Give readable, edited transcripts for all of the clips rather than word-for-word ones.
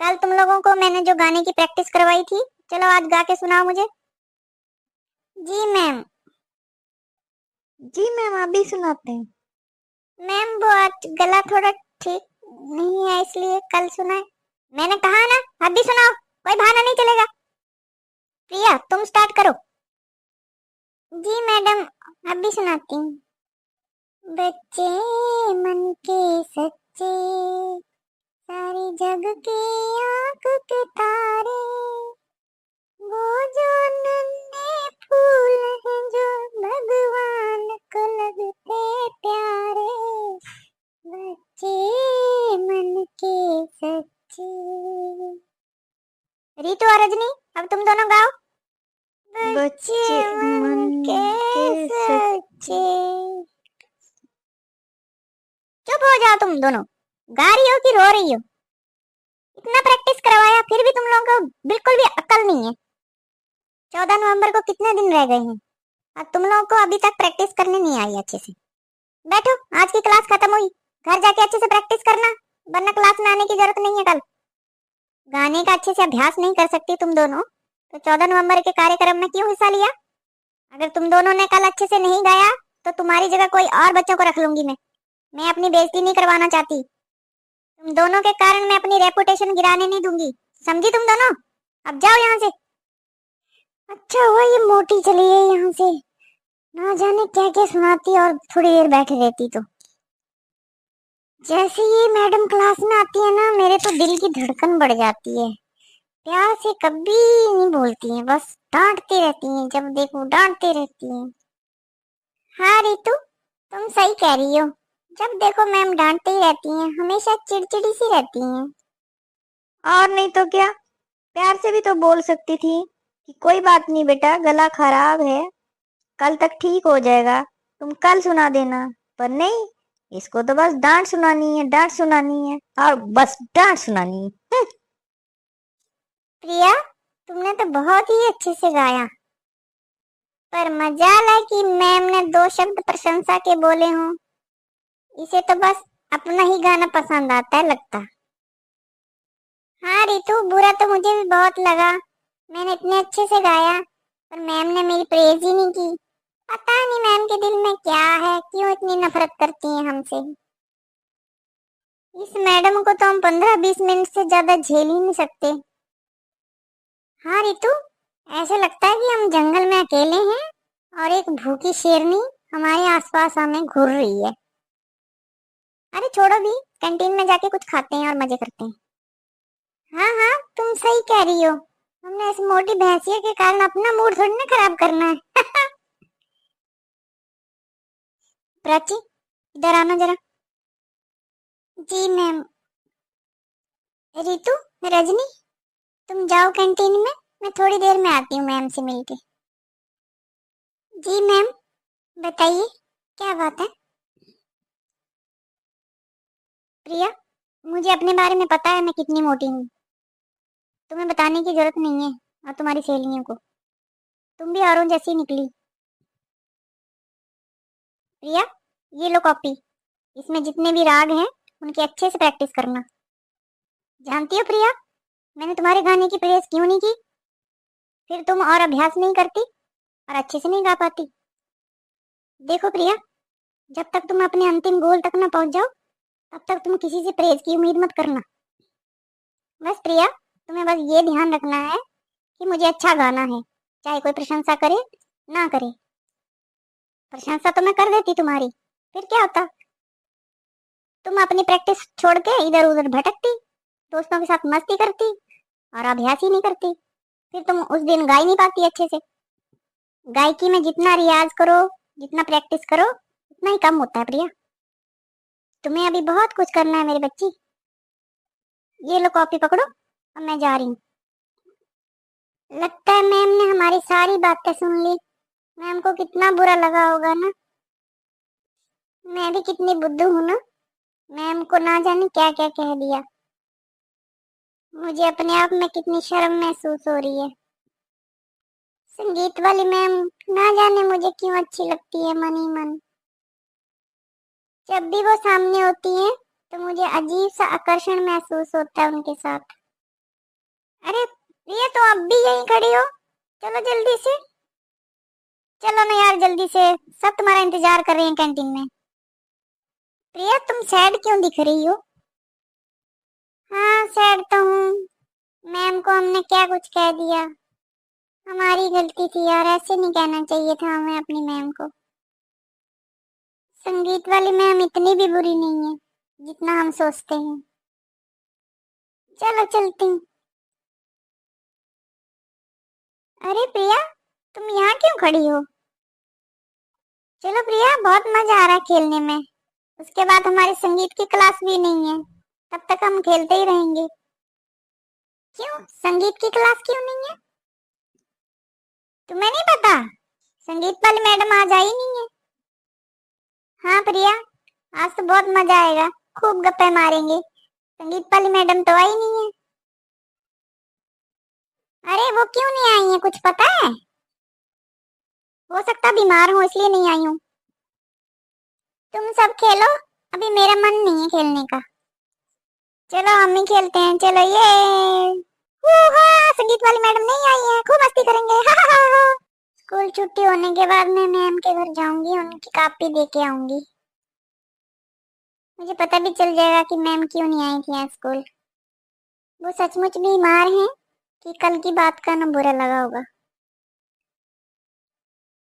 कल तुम लोगों को मैंने जो गाने की प्रैक्टिस करवाई थी, चलो आज गा के सुनाओ मुझे। जी मैम। जी मैम, आप भी सुनाते हैं। मैम वो आज गला थोड़ा ठीक नहीं है इसलिए कल सुनाए। मैंने कहा ना, अब भी सुनाओ, कोई बहाना नहीं चलेगा। प्रिया तुम स्टार्ट करो। जी मैडम, अब भी सुनाती हूँ। बच्चे मन के सच्चे, सारे जग के आंख के तारे, वो जो नन्हे फूल हैं जो भगवान को लगते प्यारे, बच्चे मन के सच्चे। रीतु और रजनी, अब तुम दोनों गाओ। बच्चे बच्चे मन मन के के सच्चे। चुप हो जाओ तुम दोनों, गा रही हो कि रो रही हो? इतना प्रैक्टिस करवाया फिर भी तुम लोगों को बिल्कुल भी अक्ल नहीं है। 14 नवंबर को कितने दिन रह गए हैं और तुम लोगों को अभी तक प्रैक्टिस करने नहीं आई अच्छे से। बैठो, आज की क्लास खत्म हुई, घर जाके अच्छे से प्रैक्टिस करना, वरना क्लास में आने की जरूरत नहीं है कल। गाने का अच्छे से अभ्यास नहीं कर सकती तुम दोनों तो 14 नवंबर के कार्यक्रम में क्यों हिस्सा लिया? अगर तुम दोनों ने कल अच्छे से नहीं गाया तो तुम्हारी जगह कोई और बच्चों को रख लूंगी मैं अपनी बेइज्जती नहीं करवाना चाहती। तुम दोनों के कारण मैं अपनी रेपुटेशन गिराने नहीं दूंगी, समझी तुम दोनों? अब जाओ यहाँ से। अच्छा हुआ ये मोटी चली गई यहाँ से, ना जाने क्या क्या सुनाती और थोड़ी देर बैठे रहती तो। जैसे ये मैडम क्लास में आती है ना, मेरे तो दिल की धड़कन बढ़ जाती है। प्यार से कभी नहीं बोलती है, बस डांटती रहती है, जब देखो डांटती रहती है। हाँ रितु, तुम सही कह रही हो, जब देखो मैम डांटती ही रहती हैं, हमेशा चिड़चिड़ी सी रहती हैं। और नहीं तो क्या, प्यार से भी तो बोल सकती थी कि कोई बात नहीं बेटा, गला खराब है, कल तक ठीक हो जाएगा, तुम कल सुना देना। पर नहीं, इसको तो बस डांट सुनानी है, डांट सुनानी है और बस डांट सुनानी है। प्रिया, तुमने तो बहुत ही अच्छे से गाया, पर मजाल है कि मैम ने 2 शब्द प्रशंसा के बोले हों। इसे तो बस अपना ही गाना पसंद आता है लगता। हाँ रितु, बुरा तो मुझे भी बहुत लगा, मैंने इतने अच्छे से गाया पर मैम ने मेरी प्रेज ही नहीं की। पता नहीं मैम के दिल में क्या है, क्यों इतनी नफरत करती हैं हमसे। इस मैडम को तो हम 15-20 मिनट से ज्यादा झेल ही नहीं सकते। हाँ रितु, ऐसे लगता है कि हम जंगल में अकेले हैं और एक भूखी शेरनी हमारे आसपास हमें घूर रही है। अरे छोड़ो भी, कैंटीन में जाके कुछ खाते हैं और मजे करते हैं। हाँ हाँ, तुम सही कह रही हो, हमने इस मोटी भैंसिया के कारण अपना मूड थोड़ी ना खराब करना है। प्राची, इधर आना जरा। जी मैम। रितु, रजनी, तुम जाओ कैंटीन में, मैं थोड़ी देर में आती हूँ मैम से मिलके। जी मैम, बताइए क्या बात है? प्रिया, मुझे अपने बारे में पता है मैं कितनी मोटी हूँ, तुम्हें बताने की जरूरत नहीं है। और तुम्हारी सहेलियों को, तुम भी औरों जैसी निकली। प्रिया, ये लो कॉपी, इसमें जितने भी राग हैं उनकी अच्छे से प्रैक्टिस करना। जानती हो प्रिया, मैंने तुम्हारे गाने की प्रेस क्यों नहीं की? फिर तुम और अभ्यास नहीं करती और अच्छे से नहीं गा पाती। देखो प्रिया, जब तक तुम अपने अंतिम गोल तक न पहुंच जाओ तब तक तुम किसी से प्रेज की उम्मीद मत करना। बस प्रिया, तुम्हें बस ये ध्यान रखना है कि मुझे अच्छा गाना है, चाहे कोई प्रशंसा करे ना करे। प्रशंसा तो मैं कर देती तुम्हारी, फिर क्या होता? तुम अपनी प्रैक्टिस छोड़ के इधर उधर भटकती, दोस्तों के साथ मस्ती करती और अभ्यास ही नहीं करती। फिर तुम उस दिन गा ही नहीं पाती अच्छे से। गायकी में जितना रियाज करो, जितना प्रैक्टिस करो, उतना ही कम होता है प्रिया। तुम्हें अभी बहुत कुछ करना है मेरी बच्ची। ये लो कॉपी पकड़ो, अब मैं जा रही हूँ। लगता है मैम ने हमारी सारी बातें सुन ली। मैम को कितना बुरा लगा होगा ना। मैं भी कितनी बुद्धू हूँ ना, मैम को ना जाने क्या क्या कह दिया। मुझे अपने आप में कितनी शर्म महसूस हो रही है। संगीत वाली मैम ना जाने मुझे क्यों अच्छी लगती है मन ही मन। जब भी वो सामने होती हैं तो मुझे अजीब सा आकर्षण महसूस होता है उनके साथ। अरे प्रिया, तो अब भी यहीं खड़ी हो? चलो जल्दी से, चलो ना यार जल्दी से, सब तुम्हारा इंतजार कर रहे हैं कैंटीन में। प्रिया, तुम सैड क्यों दिख रही हो? हाँ सैड तो हूँ। मैम को हमने क्या कुछ कह दिया। हमारी गलती थी यार, ऐसे नहीं कहना चाहिए था हमें अपनी मैम को। संगीत वाली मैम इतनी भी बुरी नहीं है जितना हम सोचते हैं। चलो चलती हूँ। अरे प्रिया, तुम यहाँ क्यों खड़ी हो? चलो प्रिया, बहुत मजा आ रहा है खेलने में। उसके बाद हमारी संगीत की क्लास भी नहीं है, तब तक हम खेलते ही रहेंगे। क्यों, संगीत की क्लास क्यों नहीं है? तुम्हें नहीं पता? संगीत वाली मैडम आज आई नहीं है। हाँ प्रिया, आज तो बहुत मजा आएगा, खूब गप्पे मारेंगे। संगीत वाली मैडम तो आई नहीं है। अरे वो क्यों नहीं आई है, कुछ पता है? हो सकता बीमार हो इसलिए नहीं आई हूँ। तुम सब खेलो, अभी मेरा मन नहीं है खेलने का। चलो हम ही खेलते हैं, चलो ये। संगीत वाली मैडम नहीं आई है, खूब मस्ती करेंगे। हा हा हा हा। स्कूल छुट्टी होने के बाद मैं मैम के घर जाऊंगी, उनकी कॉपी दे के आऊंगी। मुझे पता भी चल जाएगा कि मैम क्यों नहीं आई थी आज स्कूल। वो सचमुच बीमार हैं कि कल की बात का ना बुरा लगा होगा।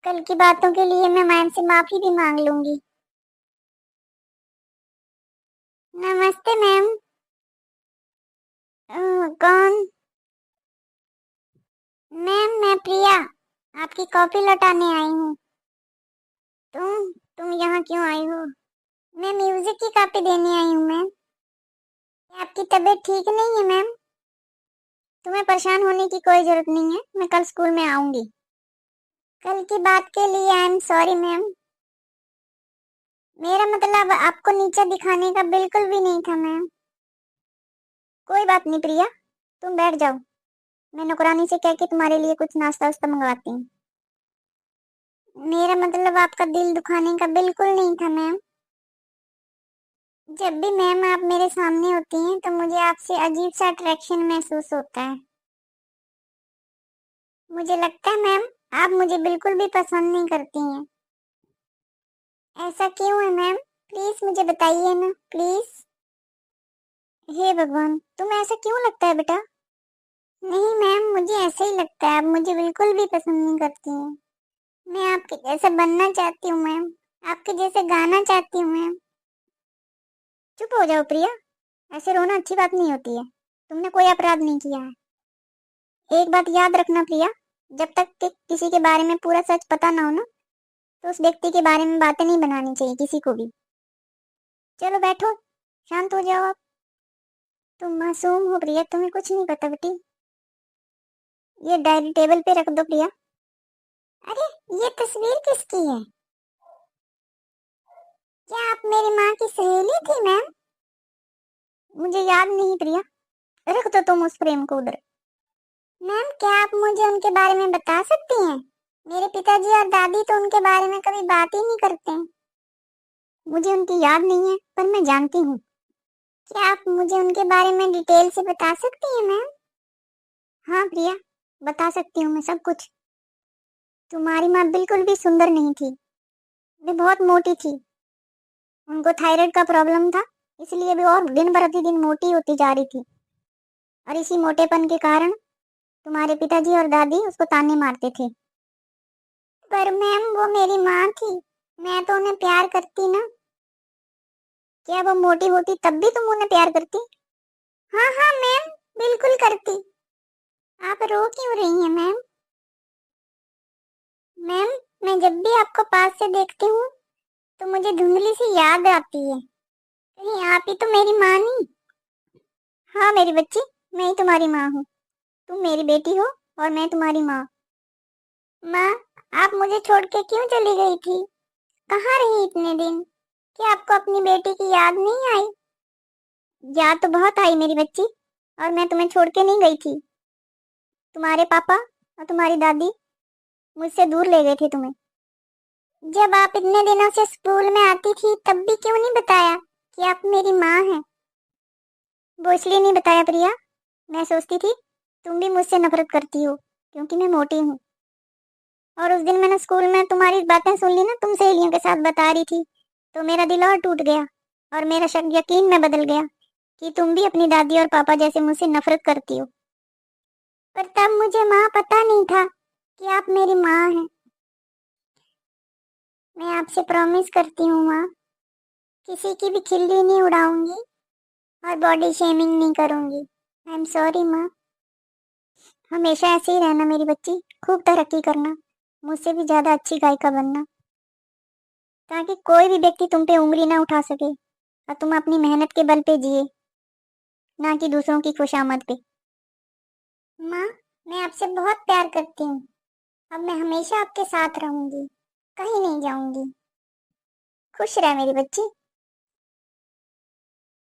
कल की बातों के लिए मैं मैम से माफी भी मांग लूंगी। नमस्ते मैम। कौन? मैम मैं प्रिया, आपकी कॉपी लौटाने आई हूँ। तुम यहाँ क्यों आई हो? मैं म्यूजिक की कॉपी देने आई हूँ मैम। आपकी तबीयत ठीक नहीं है मैम? तुम्हें परेशान होने की कोई जरूरत नहीं है, मैं कल स्कूल में आऊंगी। कल की बात के लिए आई एम सॉरी मैम। मेरा मतलब आपको नीचा दिखाने का बिल्कुल भी नहीं था मैम। कोई बात नहीं प्रिया, तुम बैठ जाओ। मैं नौकरानी से कह के तुम्हारे लिए कुछ नाश्ता वास्ता मंगवाती हूँ। मेरा मतलब आपका दिल दुखाने का बिल्कुल नहीं था मैम। जब भी मैम आप मेरे सामने होती हैं तो मुझे आपसे अजीब सा अट्रैक्शन महसूस होता है। मुझे लगता है मैम आप मुझे बिल्कुल भी पसंद नहीं करती हैं। ऐसा क्यों है मैम? प्लीज मुझे बताइए ना, प्लीज। हे भगवान, तुम्हें ऐसा क्यों लगता है बेटा? नहीं मैम, मुझे ऐसा ही लगता है, आप मुझे बिल्कुल भी पसंद नहीं करती हैं। मैं आपके जैसे बनना चाहती हूँ मैम, आपके जैसे गाना चाहती हूँ मैम। चुप हो जाओ प्रिया, ऐसे रोना अच्छी बात नहीं होती है। तुमने कोई अपराध नहीं किया है। एक बात याद रखना प्रिया, जब तक कि किसी के बारे में पूरा सच पता ना हो ना, तो उस व्यक्ति के बारे में बातें नहीं बनानी चाहिए किसी को भी। चलो बैठो, शांत हो जाओ आप। तुम मासूम हो प्रिया, तुम्हें कुछ नहीं पता बेटी। ये डायरी टेबल पे रख दो प्रिया। अरे ये तस्वीर किसकी है? क्या आप मेरी माँ की सहेली थी मैम? मुझे याद नहीं प्रिया। रख दो तुम उस फ्रेम को उधर। मैम क्या आप मुझे उनके बारे में बता सकती हैं? मेरे पिताजी और दादी तो उनके बारे में कभी बात ही नहीं करते हैं। मुझे उनकी याद नहीं है, पर मैं जानती हूँ। क्या आप मुझे उनके बारे में डिटेल से बता सकती हैं मैम? हाँ प्रिया, बता सकती हूँ मैं सब कुछ। तुम्हारी माँ बिल्कुल भी सुंदर नहीं थी, वे बहुत मोटी थी। उनको थायराइड का प्रॉब्लम था, इसलिए वे और दिन प्रतिदिन मोटी होती जा रही थी। और इसी मोटेपन के कारण तुम्हारे पिताजी और दादी उसको ताने मारते थे। पर मैम वो मेरी माँ थी, मैं तो उन्हें प्यार करती ना। क्या वो मोटी होती तब भी तुम उन्हें प्यार करती? हाँ हाँ मैम, बिल्कुल करती। आप रो क्यों रही हैं मैम? मैम मैं जब भी आपको पास से देखती हूँ तो मुझे धुंधली सी याद आती है, कहीं आप ही तो मेरी माँ नहीं? हाँ मेरी बच्ची, मैं ही तुम्हारी माँ हूँ। तुम मेरी बेटी हो और मैं तुम्हारी माँ। माँ, आप मुझे छोड़ के क्यों चली गई थी? कहाँ रही इतने दिन? क्या आपको अपनी बेटी की याद नहीं आई? याद तो बहुत आई मेरी बच्ची, और मैं तुम्हें छोड़ के नहीं गई थी। तुम्हारे पापा और तुम्हारी दादी मुझसे दूर ले गए थे तुम्हें। जब आप इतने दिनों से स्कूल में आती थी तब भी क्यों नहीं बताया कि आप मेरी माँ हैं? वो इसलिए नहीं बताया प्रिया, मैं सोचती थी तुम भी मुझसे नफरत करती हो क्योंकि मैं मोटी हूँ। और उस दिन मैंने स्कूल में तुम्हारी बातें सुन ली ना, तुम सहेलियों के साथ बता रही थी, तो मेरा दिल और टूट गया और मेरा शक यकीन में बदल गया कि तुम भी अपनी दादी और पापा जैसे मुझसे नफरत करती हो। पर तब मुझे माँ पता नहीं था कि आप मेरी माँ हैं। मैं आपसे प्रॉमिस करती हूँ माँ, किसी की भी खिल्ली नहीं उड़ाऊंगी और बॉडी शेमिंग नहीं करूंगी। आई एम सॉरी माँ। हमेशा ऐसे ही रहना मेरी बच्ची, खूब तरक्की करना, मुझसे भी ज्यादा अच्छी गायिका बनना, ताकि कोई भी व्यक्ति तुम पे उंगली ना उठा सके और तुम अपनी मेहनत के बल पे जिए, ना कि दूसरों की खुशामद पे। माँ, मैं आपसे बहुत प्यार करती हूँ। अब मैं हमेशा आपके साथ रहूंगी, कहीं नहीं जाऊंगी। खुश रह मेरी बच्ची।